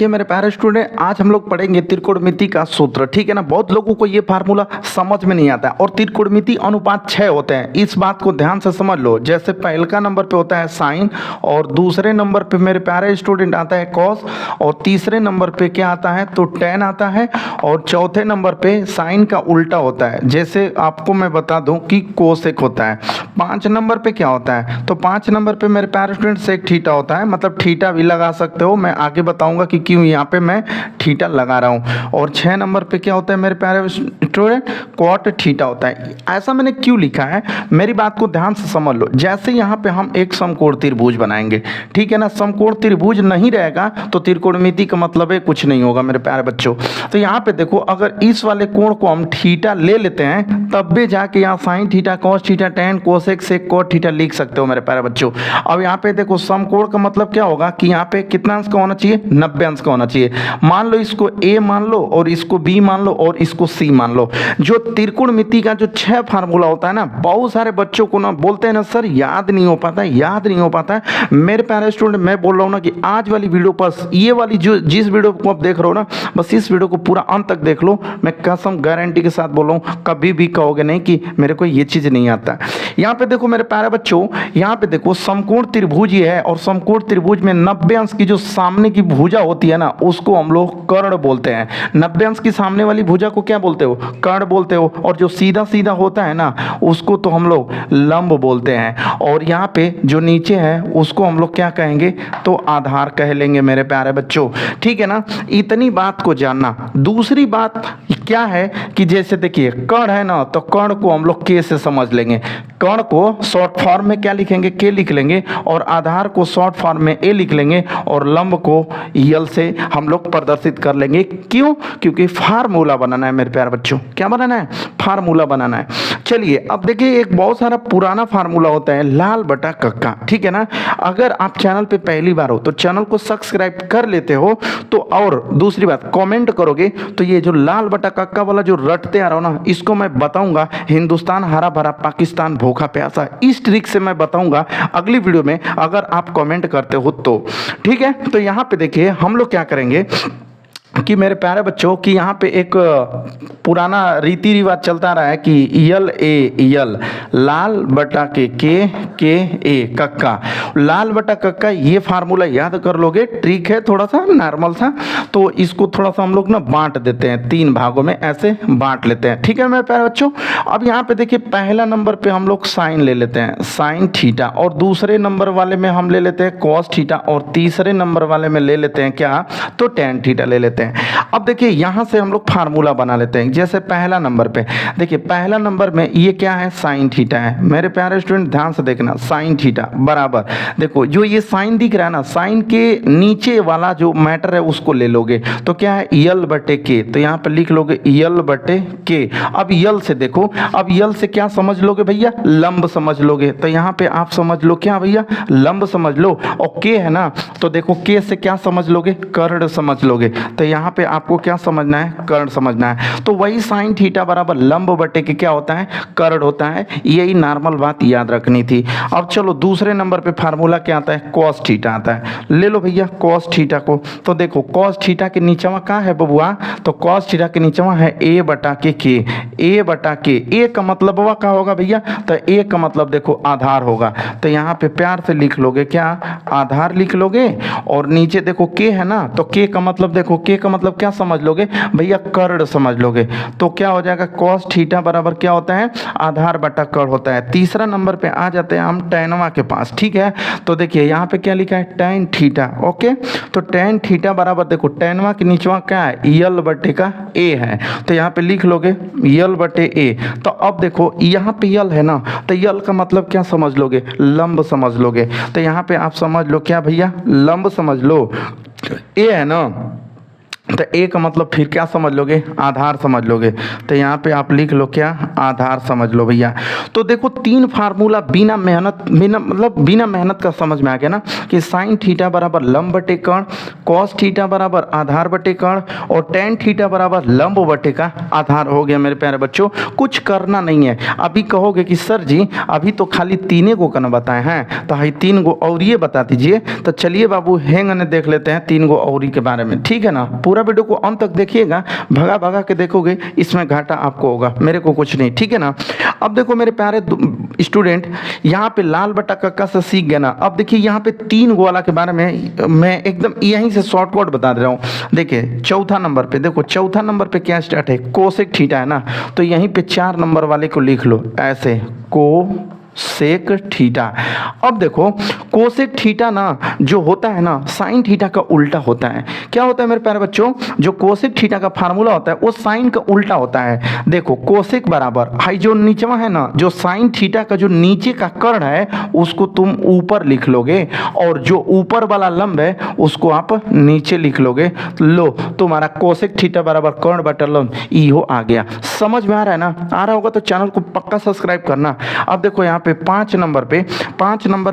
देखिए मेरे प्यारे स्टूडेंट, आज हम लोग पढ़ेंगे त्रिकोणमिति का सूत्र। ठीक है ना, बहुत लोगों को ये फार्मूला समझ में नहीं आता है और त्रिकोणमिति अनुपात 6 होते हैं। इस बात को ध्यान से समझ लो। जैसे पहला नंबर पे होता है साइन, और दूसरे नंबर पे मेरे प्यारे स्टूडेंट आता है कॉस, और तीसरे नंबर पे क्या आता है तो टेन आता है, और चौथे नंबर पे साइन का उल्टा होता है। जैसे आपको मैं बता दूं कि कोसेक होता है। 5 नंबर पे क्या होता है तो 5 नंबर पे मेरे प्यारे स्टूडेंट सेक थीटा होता है, मतलब थीटा भी लगा सकते हो। मैं आगे बताऊंगा कि क्यों यहाँ पे मैं थीटा लगा रहा हूँ। और 6 नंबर पे क्या होता है मेरे प्यारे स्टूडेंट, कॉट थीटा होता है। ऐसा मैंने क्यों लिखा है, मेरी बात को ध्यान से समझ लो। जैसे यहाँ पे हम एक समकोण त्रिभुज बनाएंगे, ठीक है ना, समकोण त्रिभुज नहीं रहेगा तो त्रिकोणमिति का मतलब है कुछ नहीं होगा मेरे प्यारे बच्चों। तो यहाँ पे देखो, अगर इस वाले कोण को हम थीटा ले लेते हैं तब भी जाके यहाँ sine theta, cos theta, tan, cosec, sec, cot theta लिख सकते हो मेरे प्यारे बच्चों। अब यहाँ पे देखो समकोण का मतलब क्या होगा कि यहाँ पे कितना अंश का होना चाहिए, 90 अंश का होना चाहिए। मान लो इसको ए मान लो, और इसको बी मान लो, और इसको सी मान लो। जो त्रिकोणमिति का जो 6 फार्मूला होता है ना, बहुत सारे बच्चों को ना बोलते हैं ना सर याद नहीं हो पाता है, याद नहीं हो पाता है। मेरे प्यारे स्टूडेंट, मैं बोल रहा हूँ ना कि आज वाली वीडियो बस ये वाली जो जिस वीडियो को आप देख रहे हो ना, बस इस वीडियो को पूरा अंत तक देख लो। मैं कसम गारंटी के साथ बोल रहा हूँ, कभी भी कहोगे नहीं कि मेरे को ये चीज नहीं आता। यहाँ पे देखो मेरे प्यारे बच्चों, यहाँ पे देखो समकोण त्रिभुज ये है, और समकोण त्रिभुज में 90 अंश की जो सामने की भुजा होती है ना, उसको हम लोग कर्ण बोलते हैं। 90 अंश की सामने वाली भुजा को क्या बोलते हो, कर्ण बोलते हो। और जो सीधा सीधा होता है ना, उसको तो हम लोग लंब बोलते हैं। और यहाँ पे जो नीचे है उसको हम लोग क्या कहेंगे तो आधार कह लेंगे मेरे प्यारे बच्चों। ठीक है ना, इतनी बात को जानना। दूसरी बात क्या है कि जैसे देखिए कर्ण है ना, तो कर्ण को हम लोग के से समझ लेंगे। कर्ण को शॉर्ट फॉर्म में क्या लिखेंगे, के लिख लेंगे, और आधार को शॉर्ट फॉर्म में ए लिख लेंगे, और लंब को यल से हम लोग प्रदर्शित कर लेंगे। क्यों, क्योंकि फार्मूला बनाना है मेरे प्यारे बच्चों। क्या बनाना है, फार्मूला बनाना है। चलिए अब देखिए, एक बहुत सारा पुराना फार्मूला होता है लाल बटा कक्का। ठीक है ना, अगर आप चैनल पे पहली बार हो तो चैनल को सब्सक्राइब कर लेते हो तो, और दूसरी बात कमेंट करोगे तो ये जो लाल बटा कक्का वाला जो रटते आ रहा हो ना, इसको मैं बताऊंगा हिंदुस्तान हरा भरा पाकिस्तान भूखा प्यासा। इस ट्रिक से मैं बताऊंगा अगली वीडियो में, अगर आप कमेंट करते हो तो। ठीक है, तो यहाँ पे देखिए हम लोग क्या करेंगे कि मेरे प्यारे बच्चों कि यहाँ पे एक पुराना रीति रिवाज चलता रहा है कि यल ए यल, लाल बटा के ए कक्का, लाल बटा कक्का। ये फार्मूला याद कर लोगे, ट्रिक है थोड़ा सा नॉर्मल सा। तो इसको थोड़ा सा हम लोग ना बांट देते हैं, 3 भागों में ऐसे बांट लेते हैं। ठीक है मेरे प्यारे बच्चों, अब यहाँ पे देखिए पहला नंबर पे हम लोग साइन ले लेते हैं, साइन थीटा, और दूसरे नंबर वाले में हम ले लेते हैं कॉस थीटा, और तीसरे नंबर वाले में ले लेते हैं क्या तो टेन थीटा ले लेते हैं। अब देखिए यहां से हम लोग फार्मूला बना लेते हैं। जैसे पहला नंबर पे देखिए, पहला नंबर में ये क्या है, साइन थीटा है। मेरे प्यारे स्टूडेंट ध्यान से देखना, साइन थीटा बराबर, देखो जो ये साइन दिख रहा है ना, साइन के नीचे वाला जो मैटर है उसको ले लोगे तो क्या है यल बटे के, तो यहाँ पे लिख लोगे यल बटे के। अब यल से देखो, अब यल से क्या समझ लोगे भैया, लंब समझ लोगे। तो यहाँ पे आप समझ लो क्या भैया, लंब समझ लो। और के है ना, तो देखो के से क्या समझ लोगे, कर्ण समझ लोगे। तो यहाँ पे आपको क्या समझना है, कर्ण समझना है। तो वही साइन थीटा बराबर लंब बटे के क्या होता है, कर्ण होता है। यही नॉर्मल बात याद रखनी थी। अब चलो दूसरे नंबर पे फार्मूला क्या आता है, कॉस थीटा आता है। ले लो भैया कॉस थीटा को। तो देखो कॉस थीटा के नीचेवा क्या है बबुआ, तो कॉस थीटा के नीचेवा है ए बटा के, ए बटा के। ए का मतलब क्या होगा भैया, तो ए का मतलब देखो आधार होगा। तो यहाँ पे प्यार से लिख लोगे क्या, आधार लिख लोगे। और नीचे देखो के है ना, तो के का मतलब देखो, के का मतलब क्या समझ लोगे भैया, कर्ण समझ लोगे। तो क्या हो जाएगा, कॉस थीटा बराबर क्या होता है, आधार बटा कर्ण होता है। तीसरा नंबर पे आ जाते हैं हम टेनवा के पास। ठीक है, तो देखिए यहाँ पे क्या लिखा है, टेन थीटा। ओके, तो टेन थीटा बराबर देखो टेनवा के नीचवा क्या है, यल बटे का ए है। तो यहाँ पे लिख लोगे यल बटे ए। तो अब देखो यहाँ पे यल है ना, तो यल का मतलब क्या समझ लोगे, लंब समझ लोगे। तो यहाँ पे आप समझ लो क्या भैया, लंब समझ लो। ए है ना, तो ए का मतलब फिर क्या समझ लोगे, आधार समझ लोगे। तो यहाँ पे आप लिख लो क्या, आधार समझ लो भैया। तो देखो 3 फार्मूला बिना मेहनत का समझ में आ गया ना, कि साइन थीटा बराबर लंब बटे कर्ण, कॉस थीटा बराबर आधार बटे कर्ण, और टेन थीटा बराबर लंब बटे का आधार हो गया मेरे प्यारे बच्चों। कुछ करना नहीं है। अभी कहोगे कि सर जी अभी तो खाली 3 को करना बताए हैं, तो हाई 3 को और ये बता दीजिए। तो चलिए बाबू हैंग ने देख लेते हैं 3 को और के बारे में, ठीक है ना। पूरा वीडियो को अंत तक देखिएगा, भगा भगा के देखोगे, इसमें घाटा आपको होगा, मेरे को कुछ नहीं, ठीक है ना। अब देखो मेरे प्यारे स्टूडेंट, यहाँ पे लाल बटा कक्का से सीख गए ना। अब देखिए यहाँ पे 3 गोला के बारे में मैं एकदम यहीं से शॉर्टकट बता दे रहा हूँ। देखिए चौथा नंबर पे, देखो चौथा नंबर पे क्या स्टार्ट है, कोसेक थीटा है ना। तो यहीं पे 4 नंबर वाले को लिख लो ऐसे, कोसेक थीटा। अब देखो कोसेक थीटा ना जो होता है ना, साइन थीटा का उल्टा होता है। क्या होता है मेरे प्यारे बच्चों, जो कोसेक थीटा का फार्मूला होता है वो साइन का उल्टा होता है। देखो कोसेक बराबर हाई जो नीचवा है ना, जो साइन थीटा का जो नीचे का कर्ण है उसको तुम ऊपर लिख लोगे, और जो ऊपर वाला लंब है उसको आप नीचे लिख लोगे। लो तुम्हारा कोसेक थीटा बराबर कर्ण बटा लंब ई हो आ गया। समझ में आ रहा है ना, आ रहा होगा तो चैनल को पक्का सब्सक्राइब करना। अब देखो यहाँ पे 5 नंबर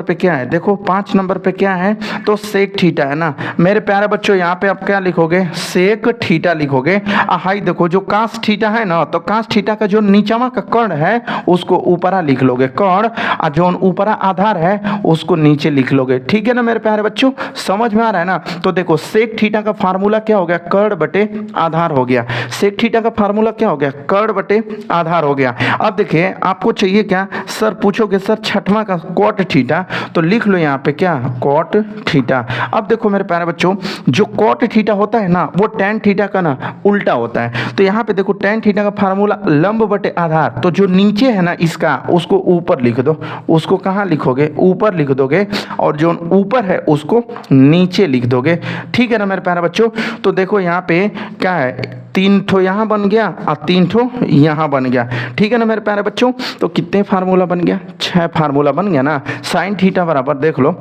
पे क्या है, देखो 5 नंबर पे क्या है, तो सेक थीटा है ना मेरे प्यारे बच्चों। यहाँ पे आप क्या लिखोगे, सेक थीटा लिखोगे। हाई देखो जो कास थीटा है ना, तो कास थीटा का जो नीचवा का कर्ण है उसको ऊपरा लिख लोगे कर्ण, और जो ऊपरा आधार है उसको नीचे लिख लोगे, ठीक है ना मेरे प्यारे बच्चों। समझ में आ रहा है ना। तो देखो सेक थीटा का फार्मूला क्या हो गया, कर्ण बटे आधार हो गया। सेक थीटा का फार्मूला क्या हो गया, कर्ण बटे आधार हो गया। अब देखिए आपको चाहिए क्या, सर पूछोगे सर छठवां का कॉट थीटा, तो लिख लो यहाँ पे क्या, कॉट थीटा। अब देखो मेरे प्यारे बच्चों, जो कॉट थीटा होता है ना वो टेन थीटा का ना उल्टा होता है। तो यहाँ पे देखो टेन थीटा का फार्मूला लंब बटे आधार, तो जो नीचे है ना इसका उसको ऊपर लिख दो। उसको कहाँ लिखोगे, ऊपर लिख दोगे, और जो ऊपर है उसको नीचे लिख दोगे, ठीक है ना मेरे प्यारे बच्चों। तो देखो यहाँ पे क्या है, 3 ठो यहाँ बन गया और 3 ठो यहाँ बन गया, ठीक है ना मेरे प्यारे बच्चों। तो कितने फार्मूला बन गया, 6 फार्मूला बन गया ना। साइन थीटा बराबर देख लो,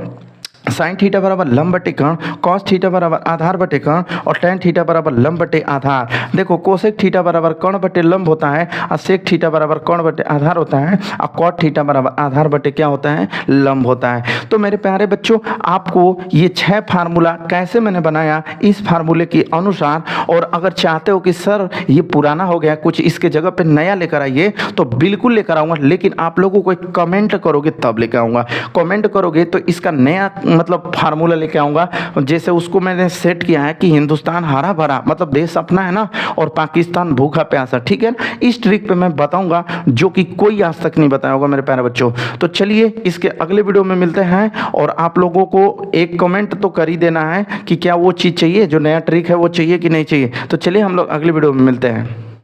साइन थीटा बराबर लंब बटे कर्ण, कॉस थीटा बराबर आधार बटे कर्ण, और टेन थीटा बराबर लंब बटे आधार। देखो कोसेक थीटा बराबर कर्ण बटे लंब होता है, और सेक थीटा बराबर कर्ण बटे आधार होता है, और कॉट थीटा बराबर आधार बटे क्या होता है, लंब होता है। तो मेरे प्यारे बच्चों आपको ये 6 फार्मूला कैसे मैंने बनाया इस फार्मूले के अनुसार। और अगर चाहते हो कि सर ये पुराना हो गया, कुछ इसके जगह पे नया लेकर आइए, तो बिल्कुल लेकर आऊँगा, लेकिन आप लोगों को एक कमेंट करोगे तब लेकर आऊँगा। कमेंट करोगे तो इसका नया मतलब फार्मूला लेके आऊँगा। जैसे उसको मैंने सेट किया है कि हिंदुस्तान हरा भरा, मतलब देश अपना है ना, और पाकिस्तान भूखा प्यासा, ठीक है। इस ट्रिक पे मैं बताऊंगा जो कि कोई आज तक नहीं बताया होगा मेरे प्यारे बच्चों। तो चलिए इसके अगले वीडियो में मिलते हैं, और आप लोगों को एक कमेंट तो कर ही देना है कि क्या वो चीज़ चाहिए, जो नया ट्रिक है वो चाहिए कि नहीं चाहिए। तो चलिए हम लोग अगले वीडियो में मिलते हैं।